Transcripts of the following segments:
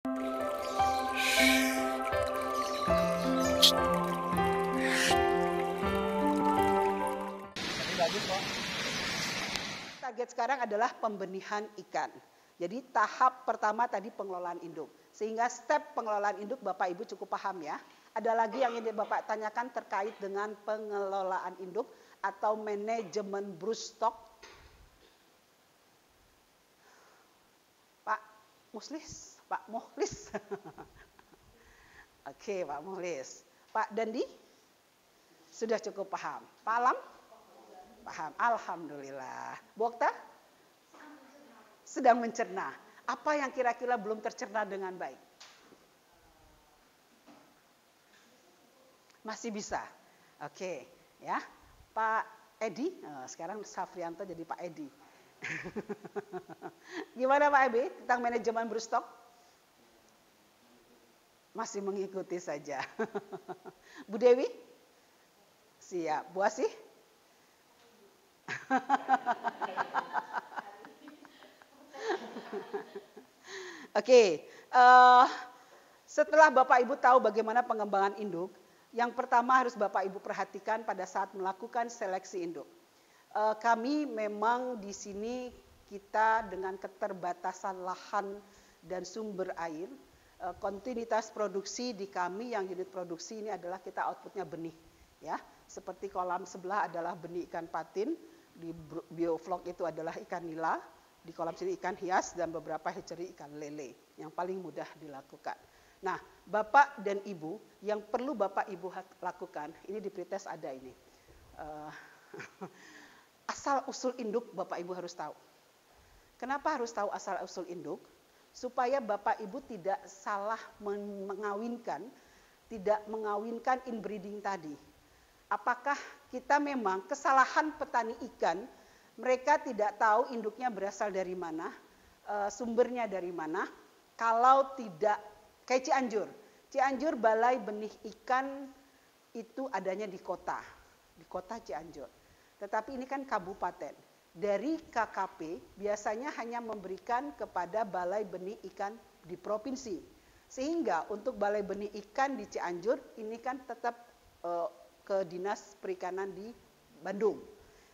Target sekarang adalah pembenihan ikan. Jadi tahap pertama tadi pengelolaan induk. Sehingga step pengelolaan induk Bapak Ibu cukup paham ya. Ada lagi yang ingin Bapak tanyakan terkait dengan pengelolaan induk atau manajemen broodstock? Pak Muslis, Pak Muhlis. Oke, Pak Muhlis. Pak Dandi? Sudah cukup paham. Pak Alam? Paham. Alhamdulillah. Bu Okta? Sedang mencerna. Apa yang kira-kira belum tercerna dengan baik? Masih bisa. Oke, ya. Pak Edi, sekarang Safrianto jadi Pak Edi. Gimana Pak Edi tentang manajemen broodstock? Masih mengikuti saja. Bu Dewi? Siap. Bu Asih? Oke, setelah Bapak Ibu tahu bagaimana pengembangan induk, yang pertama harus Bapak Ibu perhatikan pada saat melakukan seleksi induk. Kami memang di sini kita dengan keterbatasan lahan dan sumber air, kontinuitas produksi di kami yang unit produksi ini adalah kita outputnya benih, ya. Seperti kolam sebelah adalah benih ikan patin, di bioflok itu adalah ikan nila, di kolam sini ikan hias dan beberapa hatchery ikan lele yang paling mudah dilakukan. Nah, Bapak dan Ibu yang perlu Bapak Ibu lakukan, ini di pretest ada ini. Asal usul induk Bapak Ibu harus tahu. Kenapa harus tahu asal usul induk? Supaya Bapak Ibu tidak salah mengawinkan, tidak mengawinkan inbreeding tadi. Apakah kita memang kesalahan petani ikan, mereka tidak tahu induknya berasal dari mana, sumbernya dari mana. Kalau tidak, kayak Cianjur balai benih ikan itu adanya di kota Cianjur. Tetapi ini kan kabupaten. Dari KKP biasanya hanya memberikan kepada balai benih ikan di provinsi. Sehingga untuk balai benih ikan di Cianjur ini kan tetap ke Dinas Perikanan di Bandung.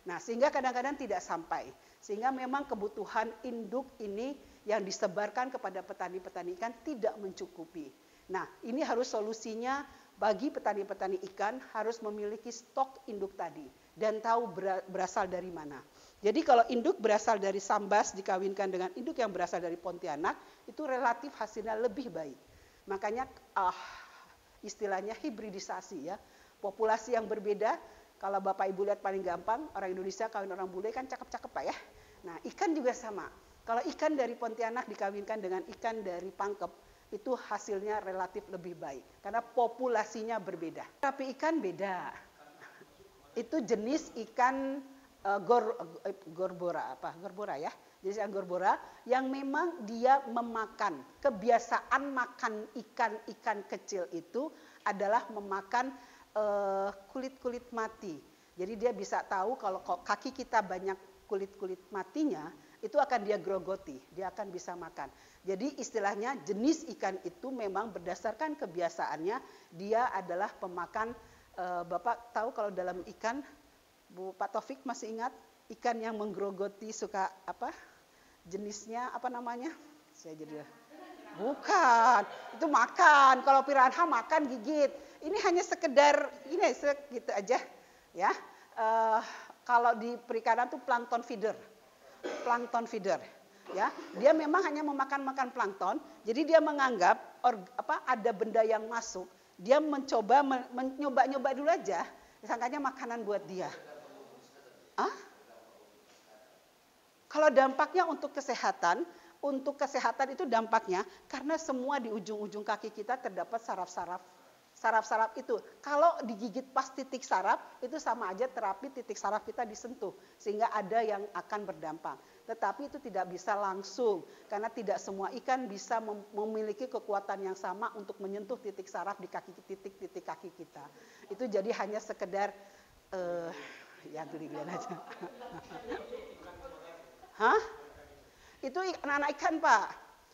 Nah, sehingga kadang-kadang tidak sampai. Sehingga memang kebutuhan induk ini yang disebarkan kepada petani-petani ikan tidak mencukupi. Nah, ini harus solusinya bagi petani-petani ikan harus memiliki stok induk tadi dan tahu berasal dari mana. Jadi kalau induk berasal dari Sambas dikawinkan dengan induk yang berasal dari Pontianak, itu relatif hasilnya lebih baik. Makanya istilahnya hibridisasi ya. Populasi yang berbeda, kalau Bapak Ibu lihat paling gampang, orang Indonesia kawin orang bule kan cakep-cakep Pak ya. Nah ikan juga sama, kalau ikan dari Pontianak dikawinkan dengan ikan dari Pangkep, itu hasilnya relatif lebih baik, karena populasinya berbeda. Tapi ikan beda, itu jenis ikan gorbora ya, jenis ikan gorbora yang memang dia memakan, kebiasaan makan ikan kecil itu adalah memakan kulit-kulit mati. Jadi dia bisa tahu kalau kaki kita banyak kulit-kulit matinya, itu akan dia grogoti, dia akan bisa makan. Jadi istilahnya jenis ikan itu memang berdasarkan kebiasaannya, dia adalah pemakan. Bapak tahu kalau dalam ikan, Bu Pak Taufik masih ingat ikan yang menggrogoti suka apa? Jenisnya apa namanya? Saya jadi bukan, itu makan. Kalau piranha makan gigit. Ini hanya sekedar ini gitu aja, ya. Kalau di perikanan tuh plankton feeder, ya. Dia memang hanya memakan plankton. Jadi dia menganggap ada benda yang masuk. Dia mencoba nyoba dulu aja. Disangkanya makanan buat dia. Kalau dampaknya untuk kesehatan itu dampaknya karena semua di ujung-ujung kaki kita terdapat saraf-saraf itu. Kalau digigit pas titik saraf itu sama aja terapi titik saraf kita disentuh sehingga ada yang akan berdampak. Tetapi itu tidak bisa langsung karena tidak semua ikan bisa memiliki kekuatan yang sama untuk menyentuh titik saraf di titik kaki kita. Itu jadi hanya sekedar ya geli-gelian aja. Itu anak-anak ikan Pak.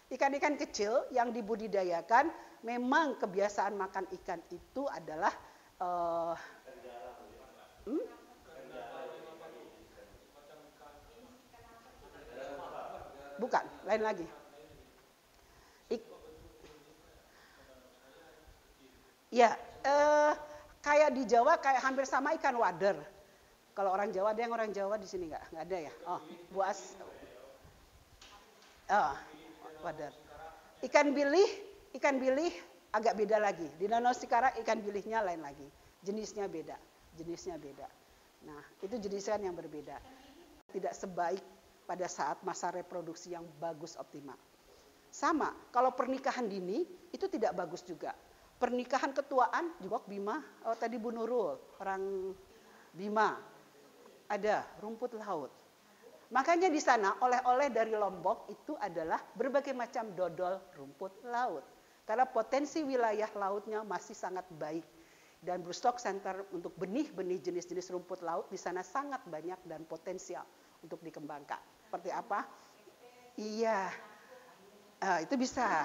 Ikan-ikan kecil yang dibudidayakan, memang kebiasaan makan ikan itu adalah bukan, lain lagi. Ya, kayak di Jawa kayak hampir sama ikan wader. Kalau orang Jawa, ada yang orang Jawa di sini nggak ada ya? Oh, buas. Oh, wader. Ikan bilih agak beda lagi. Di Danau Sikarak ikan bilihnya lain lagi. Jenisnya beda. Nah, itu jenisnya yang berbeda. Tidak sebaik pada saat masa reproduksi yang bagus optimal. Sama, kalau pernikahan dini itu tidak bagus juga. Pernikahan ketuaan di Wak Bima, tadi Bu Nurul, orang Bima, ada rumput laut. Makanya di sana oleh-oleh dari Lombok itu adalah berbagai macam dodol rumput laut. Karena potensi wilayah lautnya masih sangat baik. Dan Broodstock Center untuk benih-benih jenis-jenis rumput laut di sana sangat banyak dan potensial untuk dikembangkan. Seperti apa? Iya, itu bisa.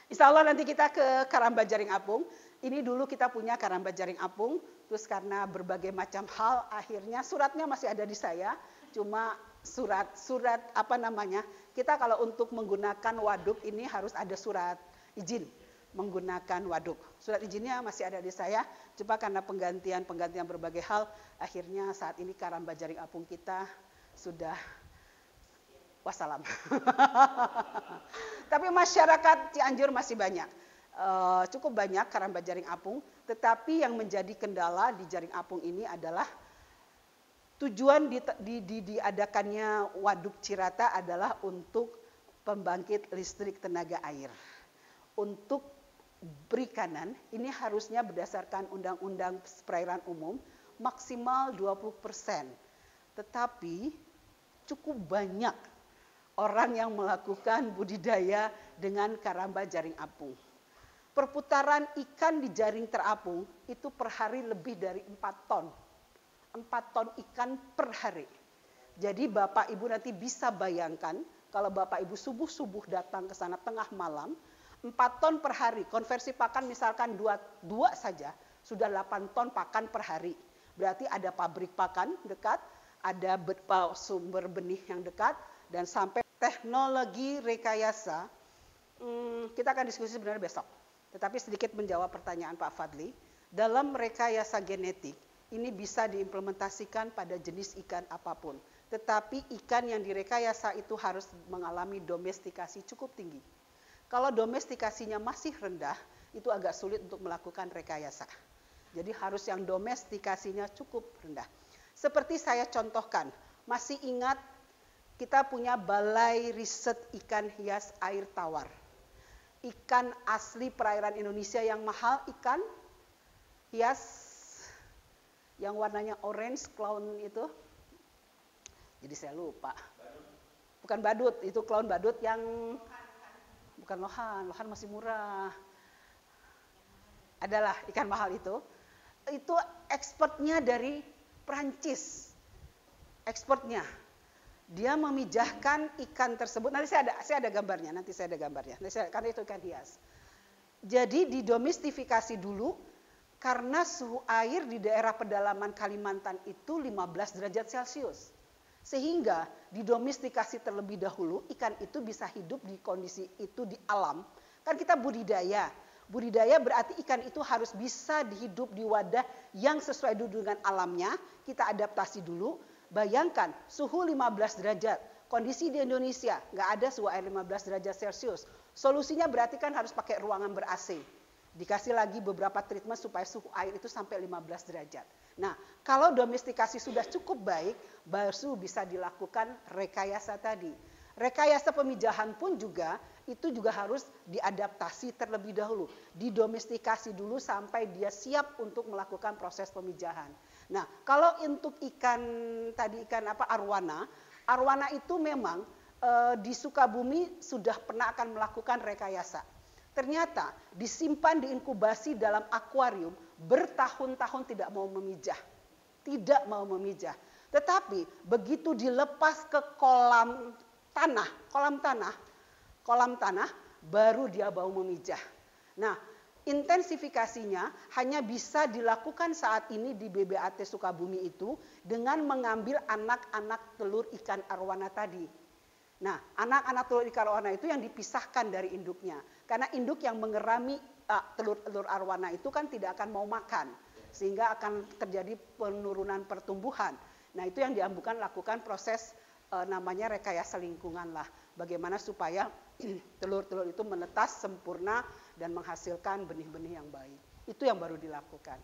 Insya Allah nanti kita ke Karamba Jaring Apung. Ini dulu kita punya Karamba Jaring Apung. Terus karena berbagai macam hal, akhirnya suratnya masih ada di saya. Cuma surat apa namanya? Kita kalau untuk menggunakan waduk ini harus ada surat izin menggunakan waduk. Surat izinnya masih ada di saya. Cuma karena penggantian berbagai hal, akhirnya saat ini Karamba Jaring Apung kita sudah wassalam. Tapi masyarakat Cianjur masih banyak. Cukup banyak Karamba Jaring Apung, tetapi yang menjadi kendala di Jaring Apung ini adalah tujuan diadakannya Waduk Cirata adalah untuk pembangkit listrik tenaga air. Untuk perikanan ini harusnya berdasarkan Undang-Undang Perairan Umum maksimal 20%. Tetapi cukup banyak orang yang melakukan budidaya dengan Karamba Jaring Apung. Perputaran ikan di jaring terapung itu per hari lebih dari 4 ton. 4 ton ikan per hari. Jadi Bapak Ibu nanti bisa bayangkan kalau Bapak Ibu subuh-subuh datang ke sana tengah malam, 4 ton per hari. Konversi pakan misalkan 2 saja, sudah 8 ton pakan per hari. Berarti ada pabrik pakan dekat, ada sumber benih yang dekat, dan sampai teknologi rekayasa, kita akan diskusi sebenarnya besok. Tetapi sedikit menjawab pertanyaan Pak Fadli, dalam rekayasa genetik ini bisa diimplementasikan pada jenis ikan apapun. Tetapi ikan yang direkayasa itu harus mengalami domestikasi cukup tinggi. Kalau domestikasinya masih rendah, itu agak sulit untuk melakukan rekayasa. Jadi harus yang domestikasinya cukup rendah. Seperti saya contohkan, masih ingat kita punya Balai Riset Ikan Hias Air Tawar. Ikan asli perairan Indonesia yang mahal, ikan hias yang warnanya orange clown itu. Jadi saya lupa. Bukan badut, itu clown badut yang bukan lohan masih murah. Adalah ikan mahal itu. Itu ekspornya dari Prancis. Ekspornya. Dia memijahkan ikan tersebut. Nanti saya ada gambarnya. Karena itu ikan hias. Jadi didomestifikasi dulu karena suhu air di daerah pedalaman Kalimantan itu 15 derajat Celcius. Sehingga didomestikasi terlebih dahulu, ikan itu bisa hidup di kondisi itu di alam. Kan kita budidaya. Budidaya berarti ikan itu harus bisa hidup di wadah yang sesuai dengan alamnya. Kita adaptasi dulu. Bayangkan suhu 15 derajat, kondisi di Indonesia nggak ada suhu air 15 derajat Celcius. Solusinya berarti kan harus pakai ruangan ber-AC. Dikasih lagi beberapa treatment supaya suhu air itu sampai 15 derajat. Nah, kalau domestikasi sudah cukup baik, baru bisa dilakukan rekayasa tadi. Rekayasa pemijahan pun juga itu juga harus diadaptasi terlebih dahulu, didomestikasi dulu sampai dia siap untuk melakukan proses pemijahan. Nah, kalau untuk ikan arwana itu memang di Sukabumi sudah pernah akan melakukan rekayasa. Ternyata disimpan diinkubasi dalam akuarium bertahun-tahun tidak mau memijah. Tetapi begitu dilepas ke kolam tanah, baru dia bau memijah. Nah, intensifikasinya hanya bisa dilakukan saat ini di BBAT Sukabumi itu dengan mengambil anak-anak telur ikan arwana tadi. Nah, anak-anak telur ikan arwana itu yang dipisahkan dari induknya. Karena induk yang mengerami telur-telur arwana itu kan tidak akan mau makan. Sehingga akan terjadi penurunan pertumbuhan. Nah, itu yang lakukan proses namanya rekayasa lingkungan lah. Bagaimana supaya telur-telur itu menetas sempurna dan menghasilkan benih-benih yang baik. Itu yang baru dilakukan.